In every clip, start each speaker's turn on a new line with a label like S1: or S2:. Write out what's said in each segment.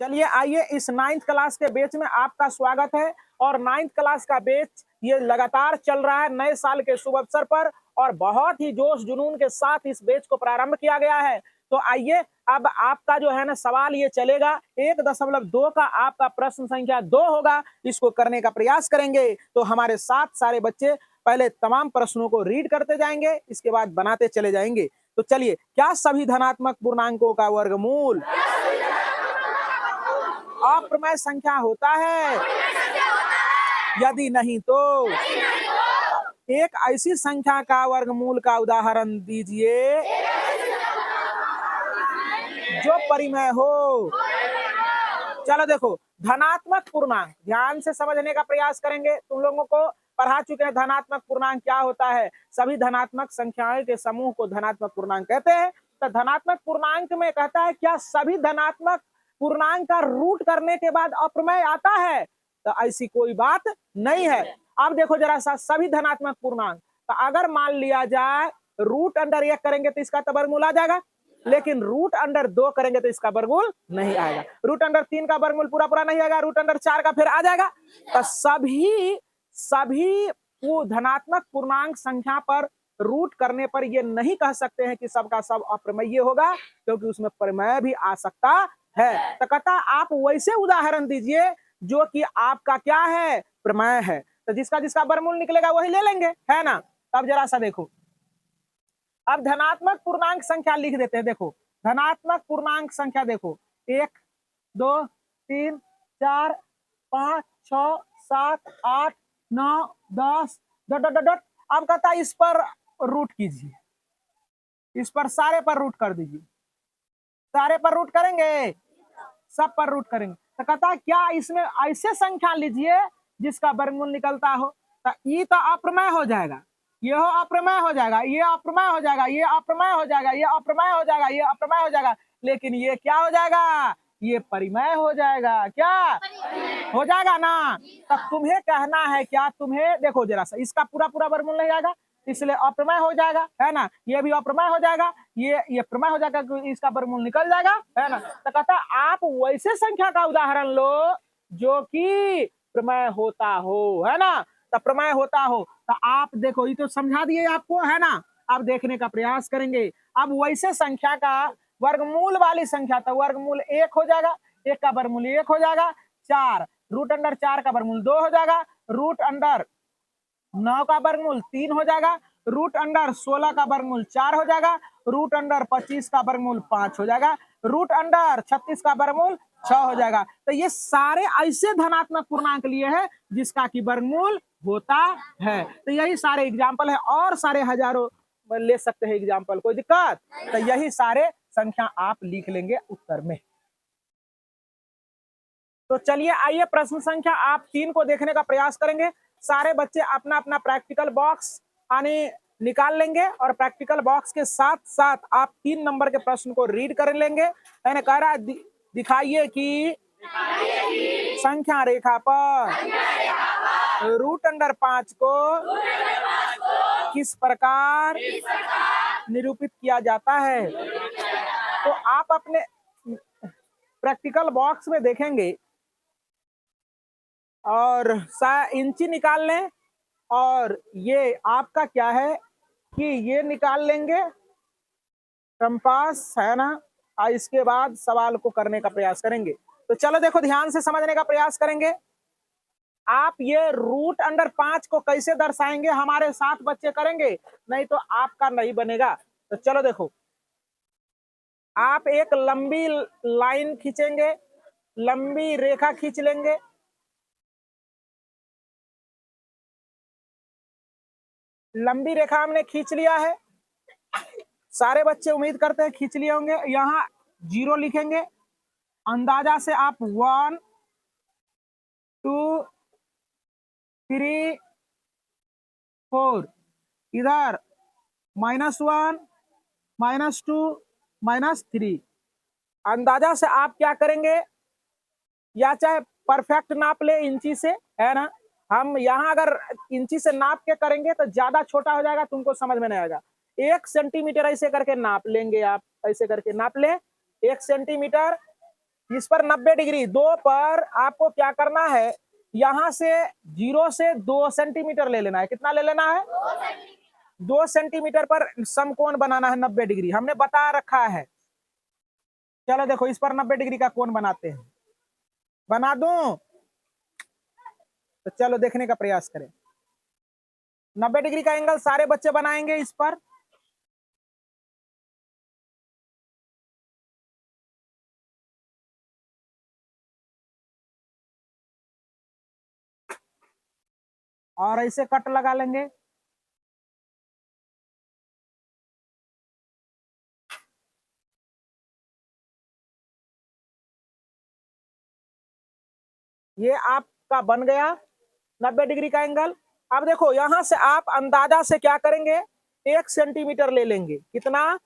S1: चलिए आइए इस 9th क्लास के बैच में आपका स्वागत है। और 9th क्लास का बैच ये लगातार चल रहा है नए साल के शुभ अवसर पर और बहुत ही जोश जुनून के साथ इस बैच को प्रारंभ किया गया है। तो आइए अब आपका जो है ना सवाल ये चलेगा 1.2 का आपका प्रश्न संख्या 2 होगा। इसको करने का प्रयास करेंगे। तो हमारे साथ सारे बच्चे पहले तमाम प्रश्नों को रीड करते जाएंगे, इसके बाद बनाते चले जाएंगे। तो चलिए, क्या सभी धनात्मक पूर्णांकों का वर्गमूल अप्रमेय संख्या होता है? यदि नहीं तो एक ऐसी संख्या का वर्गमूल का उदाहरण दीजिए जो परिमेय हो। चलो देखो, धनात्मक पूर्णांक ध्यान से समझने का प्रयास करेंगे। तुम लोगों को पढ़ा चुके हैं धनात्मक पूर्णांक क्या होता है। सभी धनात्मक संख्याओं के समूह को धनात्मक पूर्णांक कहते हैं। तो धनात्मक पूर्णांक में कहता है क्या सभी धनात्मक पूर्णांक का रूट करने के बाद अप्रमेय आता है? तो ऐसी कोई बात नहीं है। अब देखो जरा सा, सभी धनात्मक पूर्णांक, तो अगर मान लिया जाए रूट अंडर 1 करेंगे तो इसका तो वर्गमूल आ जाएगा, लेकिन रूट अंडर 2 करेंगे तो इसका वर्गमूल नहीं आएगा। रूट अंडर 3 का वर्गमूल पूरा पूरा नहीं आएगा, रूट अंडर 4 का फिर आ जाएगा। तो सभी वो धनात्मक पूर्णांक संख्या पर रूट करने पर ये नहीं कह सकते हैं कि सबका सब अप्रमेय होगा, क्योंकि उसमें प्रमेय भी आ सकता है। तो कहता आप वैसे उदाहरण दीजिए जो कि आपका क्या है, प्रमेय है। तो जिसका जिसका वर्गमूल निकलेगा वही ले लेंगे, है ना। अब जरा सा देखो, अब धनात्मक पूर्णांक संख्या लिख देते हैं। देखो धनात्मक पूर्णांक संख्या देखो 1 2 3 4 5 6 7 8 9 10 डॉट डॉट डॉट। अब कहता है इस पर रूट कीजिए, इस पर सारे पर रूट कर दीजिए। सारे पर रूट करेंगे, सब पर रूट करेंगे। तो कहता क्या इसमें ऐसे संख्या लीजिए जिसका वर्गमूल निकलता हो। तो ये तो अप्रमेय हो जाएगा, ये हो अप्रमेय हो जाएगा, ये अप्रमेय हो जाएगा, ये अप्रमेय हो जाएगा, ये अप्रमेय हो जाएगा, ये अप्रमेय हो जाएगा, लेकिन ये क्या हो जाएगा, ये परिमेय हो जाएगा। क्या हो जाएगा ना। तो तुम्हें कहना है क्या, तुम्हें देखो जरा सा, इसका पूरा पूरा वर्गमूल नहीं आएगा इसलिए अप्रमेय हो जाएगा, है ना। ये भी अप्रमेय हो जाएगा, ये प्रमेय हो जाएगा, इसका वर्गमूल निकल जाएगा, है ना। तो कहता आप वैसे संख्या का उदाहरण लो जो कि प्रमेय होता हो, है ना। तो प्रमेय होता हो तो आप देखो, ये तो समझा दिए आपको, है ना। आप देखने का प्रयास करेंगे। अब वैसे संख्या का वर्गमूल वाली संख्या, तो वर्गमूल 1 हो जाएगा, 1 का वर्गमूल 1 हो जाएगा। 4 रूट अंडर 4 का वर्गमूल 2 हो जाएगा। रूट अंडर 9 का वर्गमूल 3 हो जाएगा। रूट अंडर 16 का वर्गमूल 4 हो जाएगा। रूट अंडर 25 का वर्गमूल 5 हो जाएगा। रूट अंडर 36 का वर्गमूल 6 हो जाएगा। तो ये सारे ऐसे धनात्मक पूर्णांक लिए हैं जिसका कि वर्गमूल होता है। तो यही सारे एग्जाम्पल है, और सारे हजारों ले सकते हैं एग्जाम्पल, कोई दिक्कत। तो यही सारे संख्या आप लिख लेंगे उत्तर में। तो चलिए आइए प्रश्न संख्या आप 3 को देखने का प्रयास करेंगे। सारे बच्चे अपना अपना प्रैक्टिकल बॉक्स निकाल लेंगे और प्रैक्टिकल बॉक्स के साथ साथ आप 3 नंबर के प्रश्न को रीड कर लेंगे। मैंने कह रहा दिखाइए कि संख्या रेखा पर रूट अंडर 5 को किस प्रकार निरूपित किया जाता है। तो आप अपने प्रैक्टिकल बॉक्स में देखेंगे और इंची निकाल लें, और ये आपका क्या है कि ये निकाल लेंगे कंपास, है ना। और इसके बाद सवाल को करने का प्रयास करेंगे। तो चलो देखो, ध्यान से समझने का प्रयास करेंगे। आप ये रूट अंडर 5 को कैसे दर्शाएंगे, हमारे साथ बच्चे करेंगे, नहीं तो आपका नहीं बनेगा। तो चलो देखो, आप एक लंबी लाइन खींचेंगे, लंबी रेखा खींच लेंगे। लंबी रेखा हमने खींच लिया है, सारे बच्चे उम्मीद करते हैं खींच लिए होंगे। यहाँ 0 लिखेंगे, अंदाजा से आप 1 2 3 4, इधर -1 -2 -3। अंदाजा से आप क्या करेंगे, या चाहे परफेक्ट नाप ले इंची से, है ना। हम यहाँ अगर इंची से नाप के करेंगे तो ज्यादा छोटा हो जाएगा, तुमको समझ में नहीं आएगा। 1 सेंटीमीटर ऐसे करके नाप लेंगे, आप ऐसे करके नाप ले 1 सेंटीमीटर। इस पर 90 डिग्री, 2 पर आपको क्या करना है, यहां से 0 से 2 सेंटीमीटर ले लेना है। कितना ले लेना है? 2 सेंटीमीटर पर समकोण बनाना है 90 डिग्री, हमने बता रखा है। चलो देखो, इस पर 90 डिग्री का कोण बनाते हैं। बना दूं? तो चलो देखने का प्रयास करें। 90 डिग्री का एंगल सारे बच्चे बनाएंगे इस पर। और ऐसे कट लगा लेंगे। ये आपका बन गया 90 डिग्री का एंगल। अब देखो, यहां से आप अंदाजा से क्या करेंगे, 1 सेंटीमीटर ले लेंगे। कितना?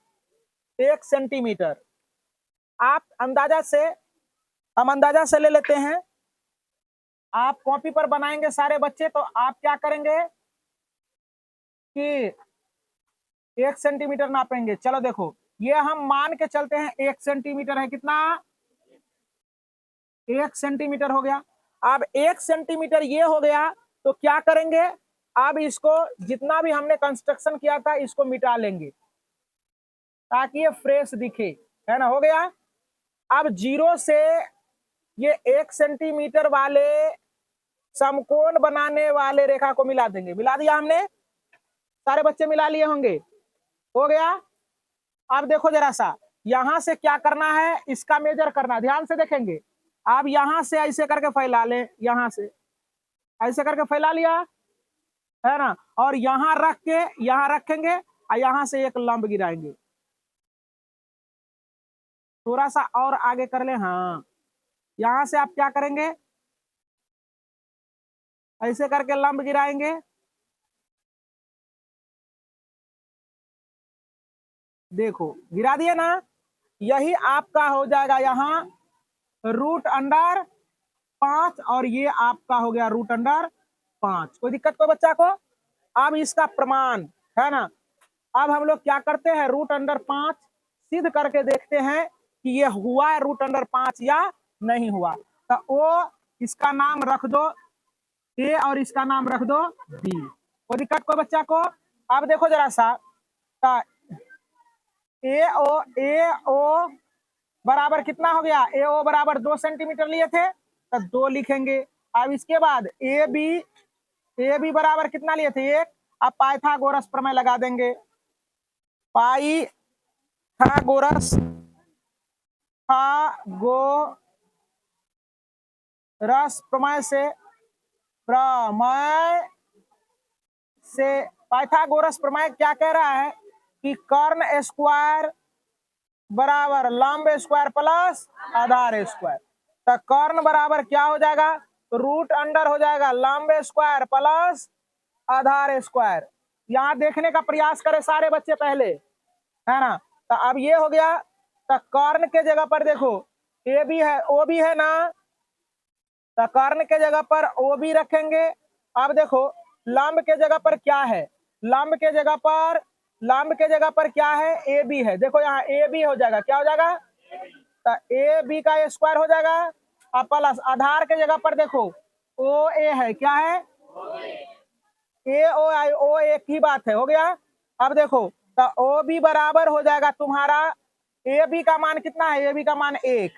S1: 1 सेंटीमीटर। आप अंदाजा से, हम अंदाजा से ले लेते हैं। आप कॉपी पर बनाएंगे सारे बच्चे, तो आप क्या करेंगे कि 1 सेंटीमीटर नापेंगे। चलो देखो, ये हम मान के चलते हैं 1 सेंटीमीटर है। कितना? 1 सेंटीमीटर हो गया। अब 1 सेंटीमीटर ये हो गया, तो क्या करेंगे, अब इसको जितना भी हमने कंस्ट्रक्शन किया था इसको मिटा लेंगे ताकि ये फ्रेश दिखे, है ना। हो गया। अब 0 से ये 1 सेंटीमीटर वाले समकोण बनाने वाले रेखा को मिला देंगे। मिला दिया हमने, सारे बच्चे मिला लिए होंगे। हो गया। अब देखो जरा सा, यहां से क्या करना है, इसका मेजर करना। ध्यान से देखेंगे, आप यहां से ऐसे करके फैला लें, यहां से ऐसे करके फैला लिया, है ना। और यहां रख के यहां रखेंगे और यहां से एक लंब गिराएंगे। थोड़ा सा और आगे कर ले। हाँ, यहां से आप क्या करेंगे, ऐसे करके लंब गिराएंगे। देखो, गिरा दिए ना। यही आपका हो जाएगा यहाँ √5, और ये आपका हो गया √5। कोई दिक्कत कोई बच्चा को? अब इसका प्रमाण, है ना। अब हम लोग क्या करते हैं, √5 सिद्ध करके देखते हैं कि ये हुआ है √5 या नहीं हुआ। तो ओ इसका नाम रख दो ए और इसका नाम रख दो बी। कोई दिक्कत कोई बच्चा को? अब देखो जरा सा, ए ओ बराबर कितना हो गया, ए ओ बराबर 2 सेंटीमीटर लिए थे तो 2 लिखेंगे। अब इसके बाद ए बी बराबर कितना लिए थे, 1। अब पाइथागोरस प्रमेय लगा देंगे। पाइथागोरस प्रमेय से पाइथागोरस प्रमेय क्या कह रहा है कि कर्ण स्क्वायर बराबर लंब स्क्वायर प्लस आधार स्क्वायर। तो कर्ण बराबर क्या हो जाएगा, √अंडर हो जाएगा लंब स्क्वायर प्लस आधार स्क्वायर। यहाँ देखने का प्रयास करें सारे बच्चे पहले, है ना। तो अब ये हो गया। तो कर्ण के जगह पर देखो ए भी है, ओ भी है ना। तो कर्ण के जगह पर ओ भी रखेंगे। अब देखो, लंब के जगह पर क्या है, लंब के जगह पर क्या है, ए बी है। देखो यहाँ ए बी हो जाएगा, क्या हो जाएगा, तो ए बी का स्क्वायर हो जाएगा। अब प्लस आधार के जगह पर देखो ओ ए है, क्या है, ए ओ आई, ओ एक ही बात है। हो गया। अब देखो, तो ओ बी बराबर हो जाएगा तुम्हारा, ए बी का मान कितना है, ए बी का मान 1,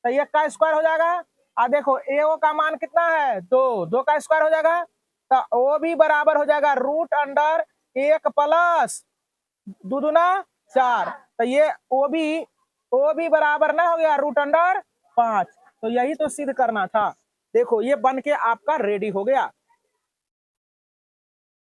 S1: तो 1 का स्क्वायर हो जाएगा। और देखो ए ओ का मान कितना है, 2 का स्क्वायर हो जाएगा। तो ओ बी बराबर हो जाएगा √1 प्लस 2 दूना 4। तो ये ओ बी बराबर ना हो गया √5। तो यही तो सिद्ध करना था। देखो, ये बन के आपका रेडी हो गया।